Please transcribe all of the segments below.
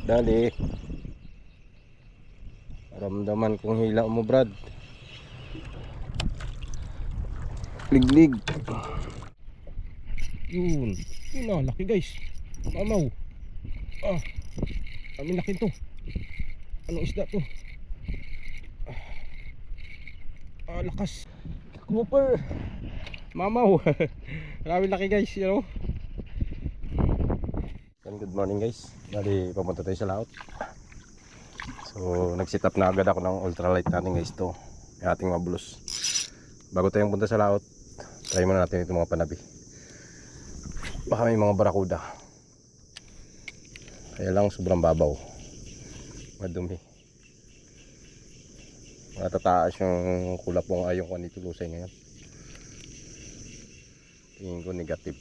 Dali. Ramdaman kong hila mo, Brad. Liglig. Yun. Yun na, laki guys. Mamaw. Kami laki to. Anong isda to? Lakas. Cooper. Mamaw. Marami laki guys, you know. Good morning guys. Bali, papunta tayo sa laot. So, nag-set up na agad ako ng ultralight natin guys to. Yung ating mabulos. Bago tayong punta sa laot, try muna natin itong mga panabi. Baka may mga barakuda. Kaya lang sobrang babaw. Madumi. Matataas yung kulapong ayong ko nito lusay ngayon. Tingin ko negative.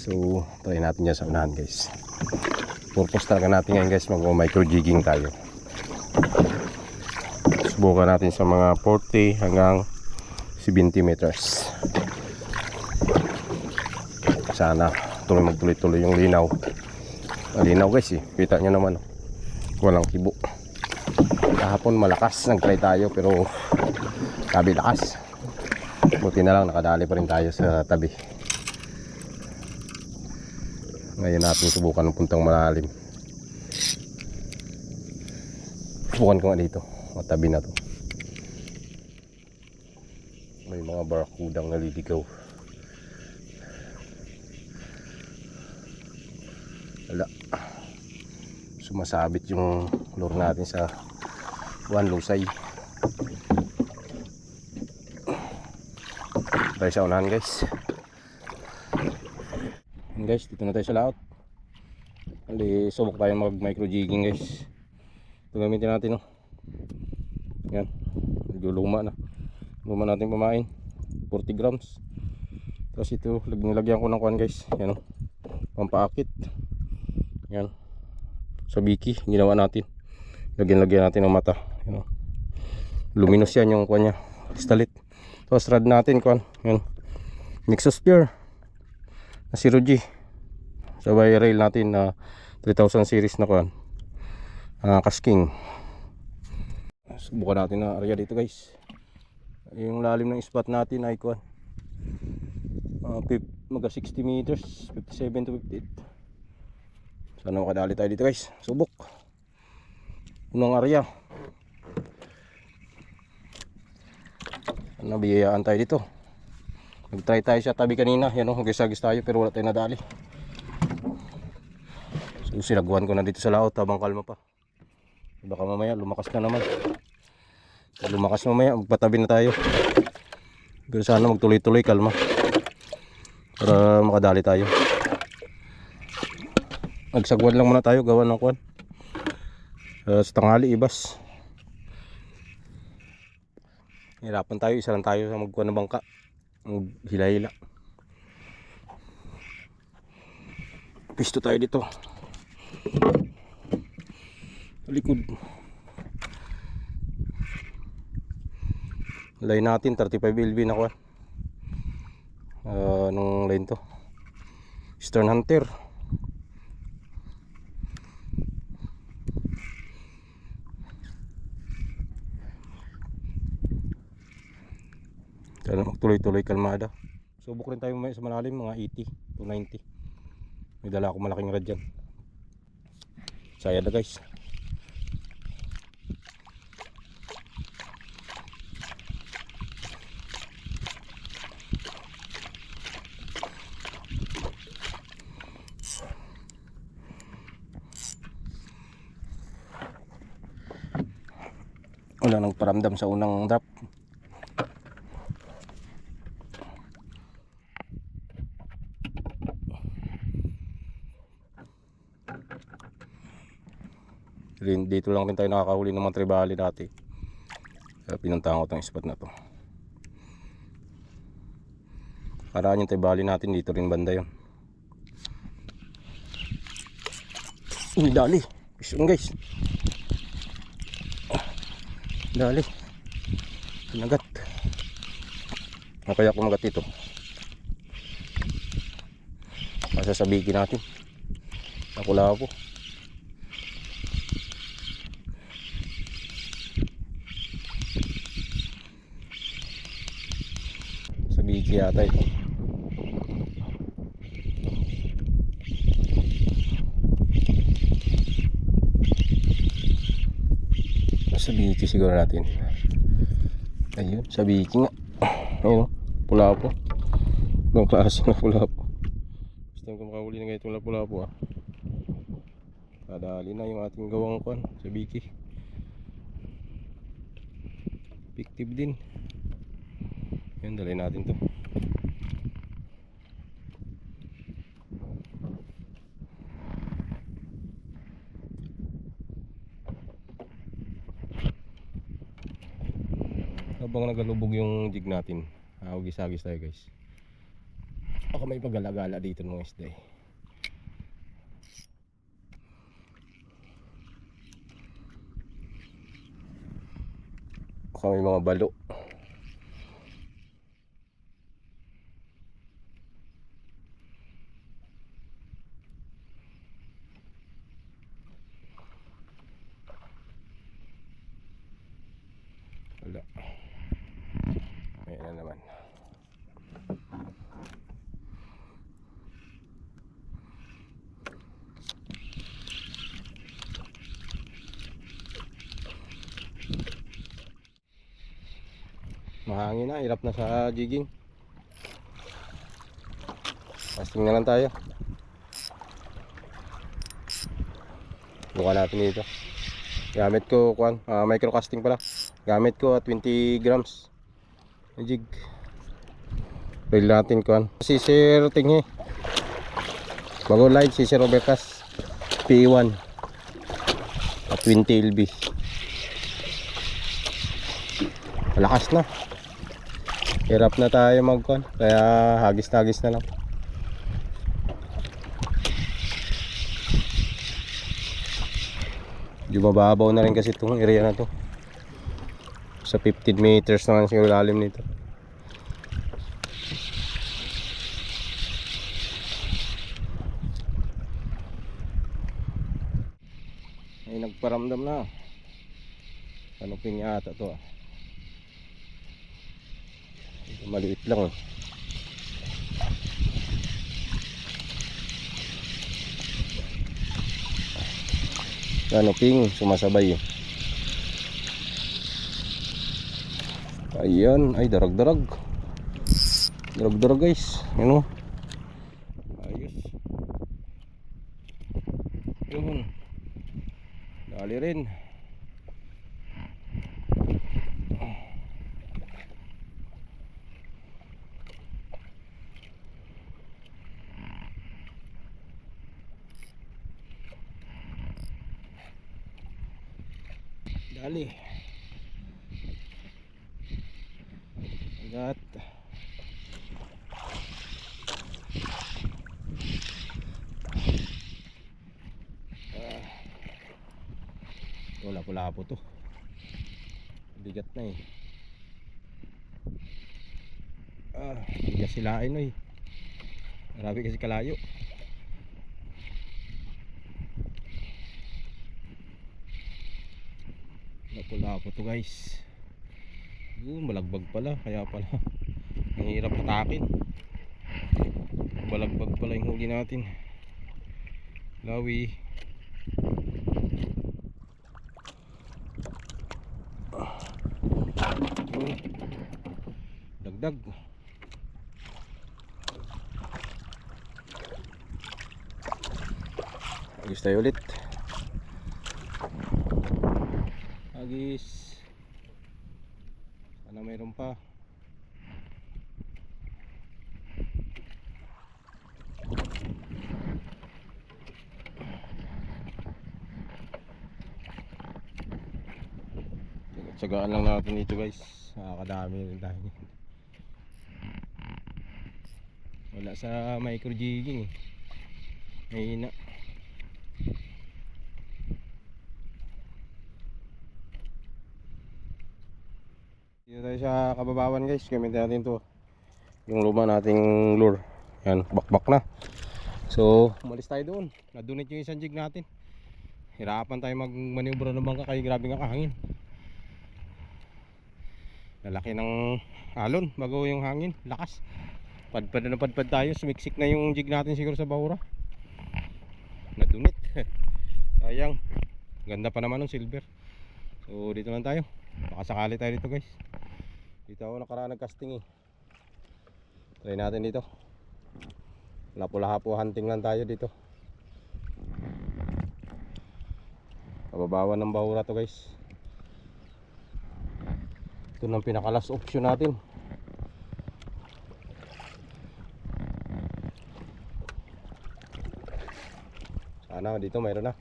So, try natin yan sa unahan guys. Purpose talaga natin ngayon guys, mag-micro jigging tayo. Subukan natin sa mga 40 hanggang 70 meters. Sana magtuloy-tuloy yung linaw. Linaw guys eh, kita nyo naman. Walang kibo. Kahapon malakas, nag-try tayo pero sabi lakas. Buti na lang nakadali pa rin tayo sa tabi. Ngayon natin subukan ng puntang malalim. Subukan ko nga dito, matabi na to. May mga barakudang naliligaw. Wala. Sumasabit yung lure natin sa buwan lusay. Tayo sa unahan guys. Guys, dito na tayo sa laot. Hindi, subok tayo mag micro jigging guys. Ito gamitin natin, no. Yan, medyo luma na. Luma natin pamain, 40 grams. Tapos ito, nilagyan ko ng kuhan guys. Yan, no, pampaakit. Yan, sa biki ginawa natin. Lagyan natin ng mata. Yan, no. Luminous yan yung kuhan nya, stalit. Tapos rod natin kuhan. Yan, Nexus Pure na 0G. Sabay rail natin na 3000 series na kuhan, Kasking. Subukan natin na area dito guys. Yung lalim ng spot natin ay kuhan, mga 60 meters, 57 to 58. Sana makadali tayo dito guys. Subok unang area. Nabiyayaan tayo dito. Nag-try tayo sa tabi kanina. Yan o, mag-isagis tayo pero wala tayo nadali. So sinagwan ko na dito sa laot habang kalma pa. Baka mamaya lumakas na naman. Pag lumakas mamaya magpatabi na tayo. Pero sana magtuloy-tuloy, kalma, para makadali tayo. Nagsagwan lang muna tayo, gawa ng kwan. Sa tanghali ibas. Hirapan tayo, isa lang tayo sa magkuhan ng bangka. Hila-hila. Pisto tayo dito. Likod. Line natin 35 LB na kuha. Anong line to? Stern Hunter. Sana magtuloy-tuloy, kalmada. Subok rin tayo sa malalim, mga 80 to 90. May dala ako malaking rad dyan. Saya na guys. Wala nang paramdam sa unang drop. Dito lang rin tayo nakakahuli ng mga tribali dati. Kaya pinuntahan ko itong spot na to. Karaan yung tribali natin dito rin banda yun. Uy, dali. Pisyon guys. Dali. Kinagat. Kaya kumagat ito. Sasabiki natin. Nakula po. Sabiki yata ito. Sabiki siguro natin. Ayun, sabiki nga. Ayun, pula po. Ibang klase na pula po. Gusto ko makahuli na ganitong pula po. Kadali na yung ating gawang kwan, sabiki. Effective din. Yan, dalhin natin to. Habang nagalubog yung jig natin, hugis-hagis tayo guys. Baka may pagala-gala dito ng isda eh. Baka may mga balo. Wala. Ayan na naman. Mahangin na, hirap na sa jigging. Casting na lang tayo. Buka natin dito. Gamit ko micro casting pala. Gamit ko 20 grams na jig. Reel natin Sisir tinghi. Bago light Sisir Overcast P1 at 20 LB. Malakas na. Hirap na tayo kaya hagis na lang. Mababaw na rin kasi itong area na to. Sa 15 meters naman siguro lalim nito. Ay nagparamdam na. Kanuping ata to Maliit lang Kanuping sumasabay Ayan, ay darag-darag guys. Ayun ayos. Yun, dali rin. Dali. Agad. Wala po to. Bigat na bigat silain Marami kasi kalayo. Wala po to guys. Malagbag pala, kaya pala mahirap hatakin. Malagbag pala yung huli natin. Lawi. Dagdag. Agis tayo ulit. Agis. Sana mayroon pa. Tsagaan lang natin dito guys. Nakakadami rin tayo. Wala sa micro jigging mahina. Dito tayo sa kababawan guys. Gamitin natin to yung luma nating lure. Yan, bakbak na. So umalis tayo doon. Nadunit yung isang jig natin. Hirapan tayo magmanubra ng bangka kaya grabe nga kahangin. Lalaki ng alon bago yung hangin, lakas. Padpad na padpad tayo, sumiksik na yung jig natin siguro sa bahura. Nadunit. Sayang. Ganda pa naman ng silver. So dito lang tayo. Baka sakali tayo dito guys. Dito ako nakaraan nag-casting eh. Try natin dito. Lapu-lapu hunting lang tayo dito. Pababawan ng bahura to guys. Ito ng pinaka last option natin. Sana dito mayroon na.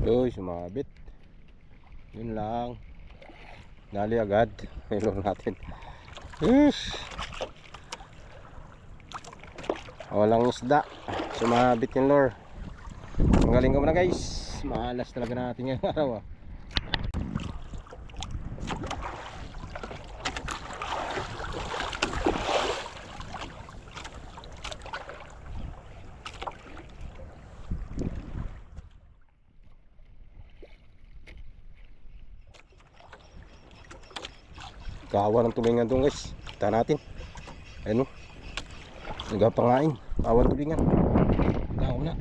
Uy, sumabit. Yun lang. Dali agad. Ilong natin. Walang isda. Sumabit yung lure. Ang galing ko muna guys. Malas talaga natin ngayong araw ah. Kawa ng tulingan doon guys. Kita natin. Ayun o. Nagapangain. Kawan tulingan. Tao na.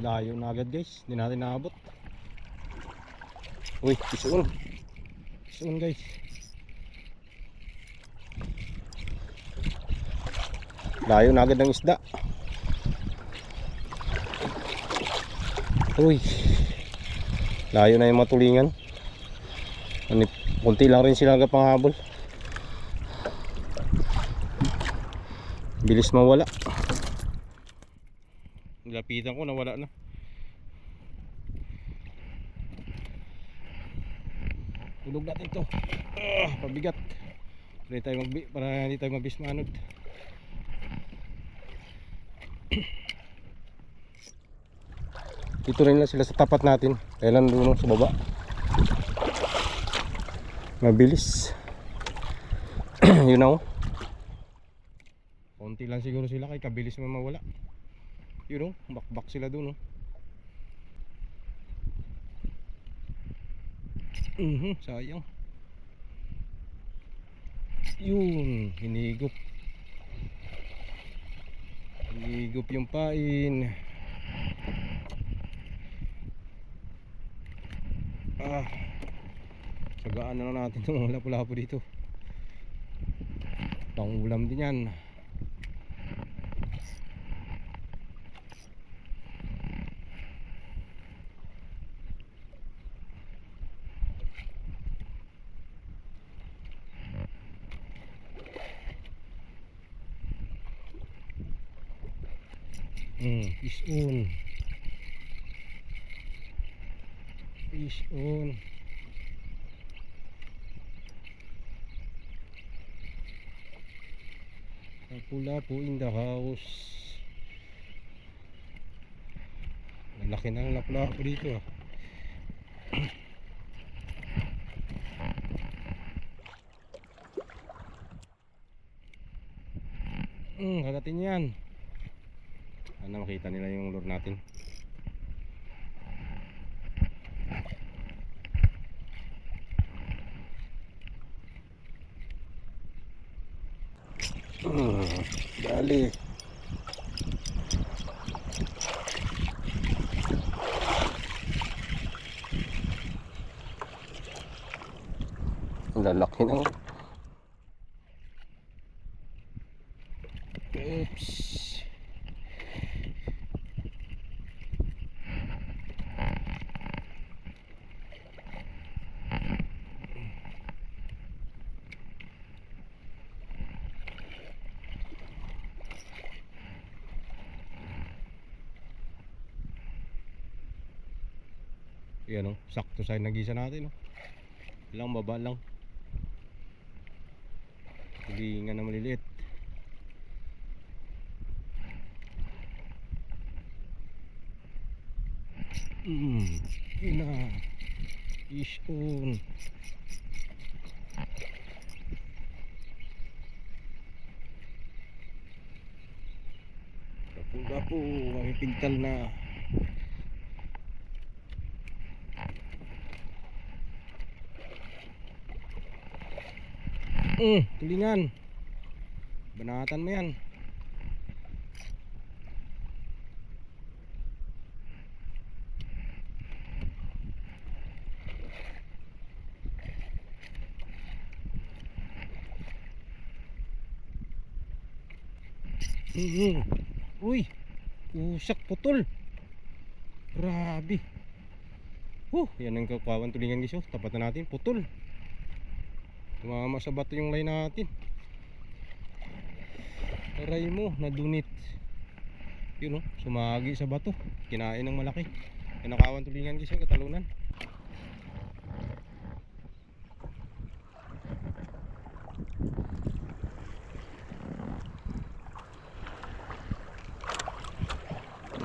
Layo na agad guys. Hindi natin naabot. Uy, isuon. Isuon guys. Layo na agad ng isda. Uy. Layo na yung mga tulingan. Kunti lang rin sila panghabol. Bilis mawala. Nilapitan ko, nawala na. Tulog natin ito. Pabigat. Para hindi tayo mabismanod. Dito rin lang sila sa tapat natin. Kailan doon sa baba. Mabilis. You know. Konti lang siguro sila kay kabilis mo mawala. You know, bakbak sila doon, no. Sayang. Yun, hinigop. Hinigop yung pain. Sagaan na lang natin itong lapu-lapu dito. Pangulam din yan. Fish on. Fish on. Lapu-lapu in the house. Malaki na ang lapu-lapu dito ah. Kagatin yan. Sana makita nila yung lure natin. Dali. Ang lalaki na. Oops. Yan o, sakto sa nagisa natin o. Ilang baba lang. Hindi nga na maliliit. Yun na. Fish on. Gapo, may pintal na. Tulingan. Banatan mo yan. Uy, usak putol. Grabe. Yan ang kawawan tulingan guys. Tapat na natin, putol. Tumama sa bato yung line natin. Aray mo, nadunit. Yun sumagi sa bato. Kinain ng malaki. Yan ang kawawan tulingan guys, katalunan.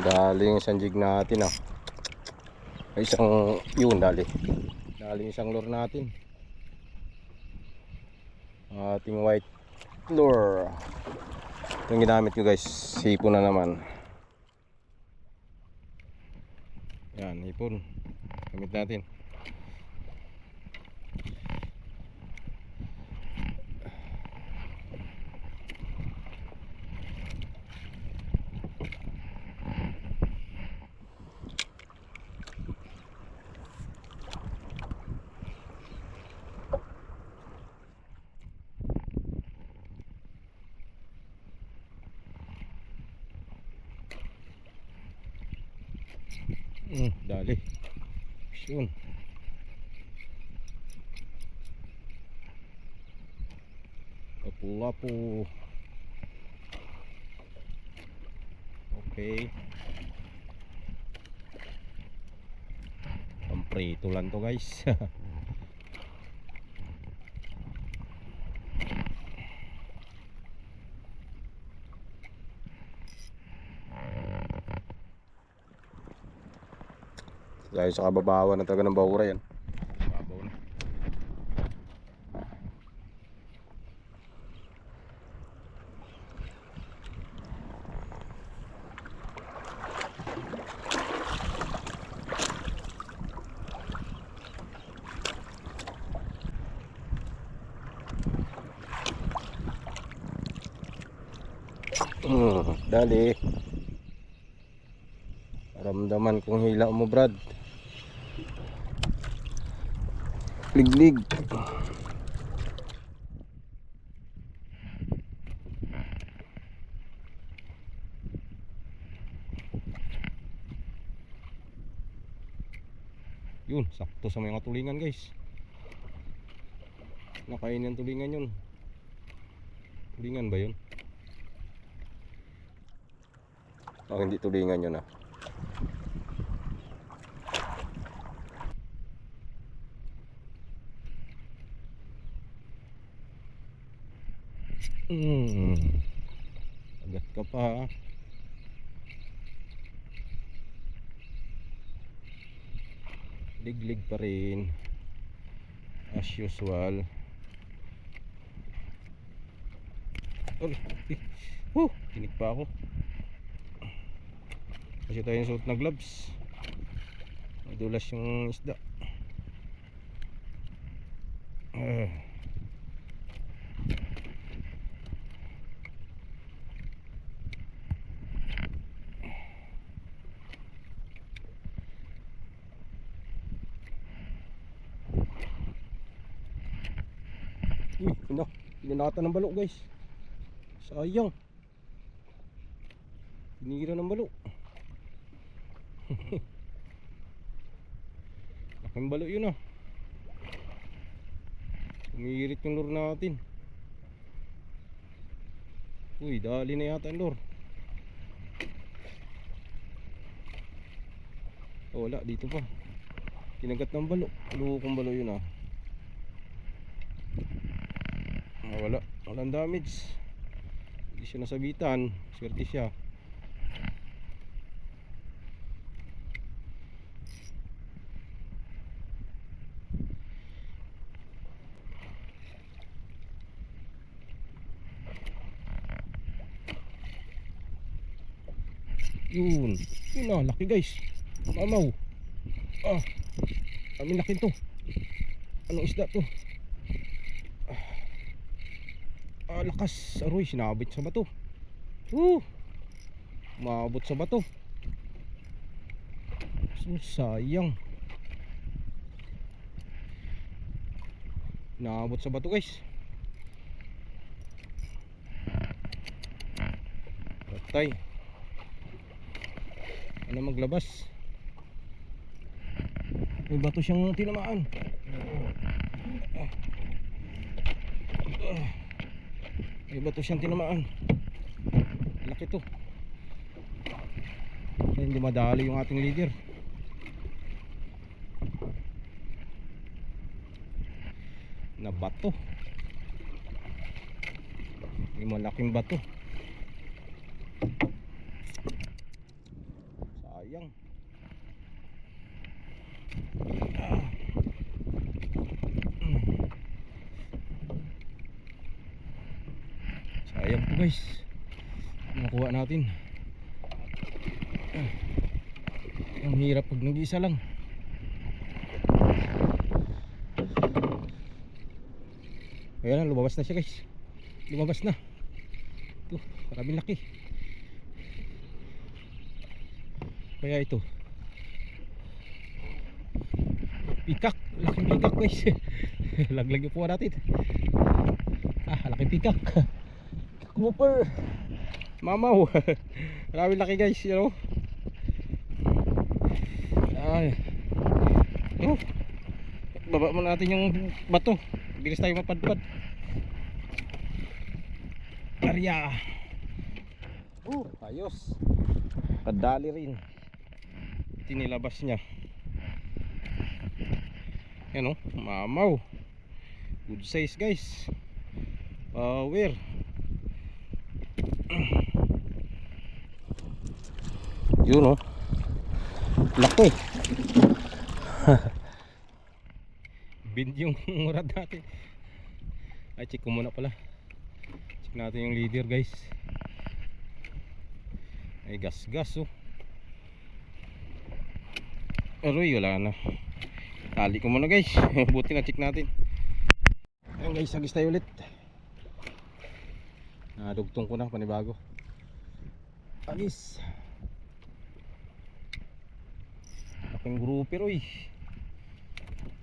Dali yung isang jig natin Ay, isang yun dali isang lure natin, ating white lure. Ito yung ginamit ko guys, hipon na naman. Yan, hipon gamit natin. Dali. Yun. Lapu-lapu. Okay. Pamprito lang to guys. Dahil sa kababawan na talaga ng bahura yan. Babaw na. Dali. Ramdaman kong hila mo Brad. Liglig. Yun, sakto sa mga tulingan guys. Nakain yung tulingan yun. Tulingan ba yun? Hindi tulingan yun Agad ka pa Liglig pa rin as usual. Tinik pa ako kasi tayo suot na gloves. Madulas yung isda. Pinanatan ng balo guys. Sayang. Pinira ng balo. Laking balo yun Umiirit yung lure natin. Uy, dali na yata yung lure. Wala, dito pa. Kinagat ng balo. Lukong balo yun walang damage. Hindi siya nasabitan. Swerte siya. Yun. Yun na, laki guys. Mamaw. Ah, kami laki to. Anong isda to? Lakas. Aroy, sinabit sa bato. Maabot sa bato. So, sayang. Naabot sa bato guys. Patay. Ano maglabas? May bato siyang tinamaan. May bato siyang tinamaan. Laki to. Hindi madali yung ating leader. Na bato. May malaking bato. Sayang. Sayang po guys. Nakuha natin. Ang hirap pag nag-isa lang. Ayan, lumabas na siya guys. Lumabas na. Ito, maraming laki. Kaya ito pikak, laking pikak guys. Laglag yung puwa natin. Laking pikak. Grouper. Mamaw. Maraming laki guys, you know. Baba mo natin yung bato. Bilis tayo mapadpad. Arya. Ayos. Kadali rin. Tinilabas niya. Yan o, mamaw. Good size guys. Power. Yun o. Laki. Bind yung rad natin. Ay, check ko muna pala. Check natin yung leader guys. Ay, gas oh. Aroy, wala na. Tali ko muna guys. Buti na check natin. Ayan guys, agis tayo ulit. Nadugtong ko na panibago. Agis. Laking grouper oy.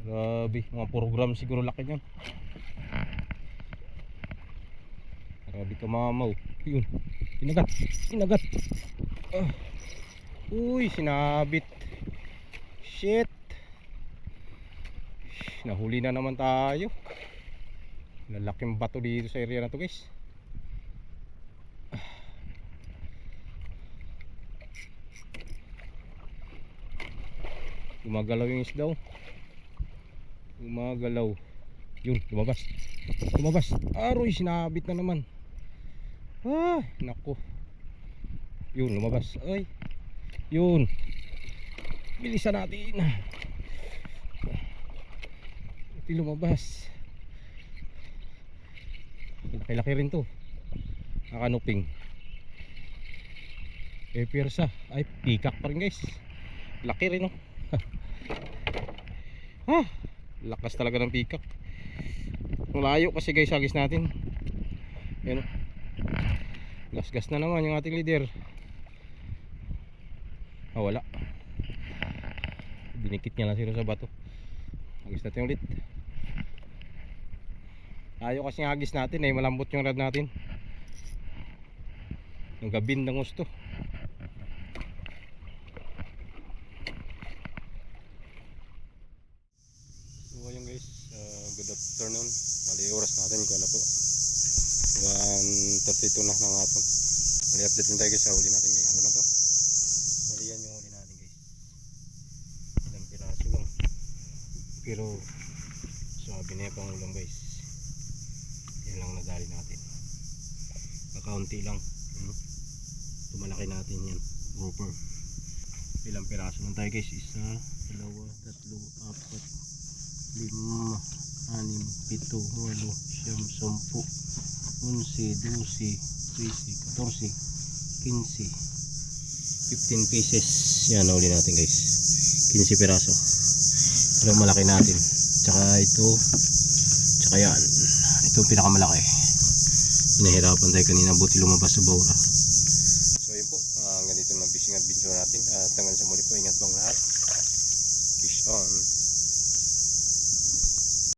Grabe, mga program siguro laki niyan. Grabe ka mamaw. Yun, inagat. Uy, sinabit. Shit. Nahuli na naman tayo. Lalaking bato dito sa area na to guys. Gumagalaw yung isdaw. Gumagalaw. Yun, lumabas. Aroy, sinabit na naman. Nako. Yun, lumabas. Ay. Yun. Bilisan natin. Ito lumabas. Laki-laki rin to. Nakanuping. Persa. Ay, pikak pa rin guys. Laki rin oh. Lakas talaga ng pikak. Malayo kasi guys agis natin. Yan oh. Gas na naman yung ating leader. Wala. Binikit niya lang sila sa bato. Agis natin ulit. Ayaw kasi ng agis natin ay malambot yung rad natin. Yung gabin ng gusto. So ayun guys, good afternoon. Bali oras natin ko na po 1:32 na ng hapon. Bali update lang tayo guys sa huli natin ngayong araw na to. Bali yan yung huli natin guys. Ilang piraso lang. Pero sabi na yung pangulang guys. Yan lang nadali natin. Nakaunti lang. Tumalaki natin yan. Grouper. Ilang piraso lang tayo guys. 1, 2, 3, 4, 5, 6, 7, 8, 9, 10, 11, 12, 13, 14, 15, 16, 17, 18, 15 pieces. Yan, nahuli natin guys. 15 piraso. Ito ang malaki natin. Tsaka ito. Tsaka yan. Ito ang pinakamalaki. Pinahirapan tayo kanina, buti lumabas sa bawra. So yun po, ganito ng fishing adventure natin. At hanggang sa muli po, ingat bang lahat. Fish on.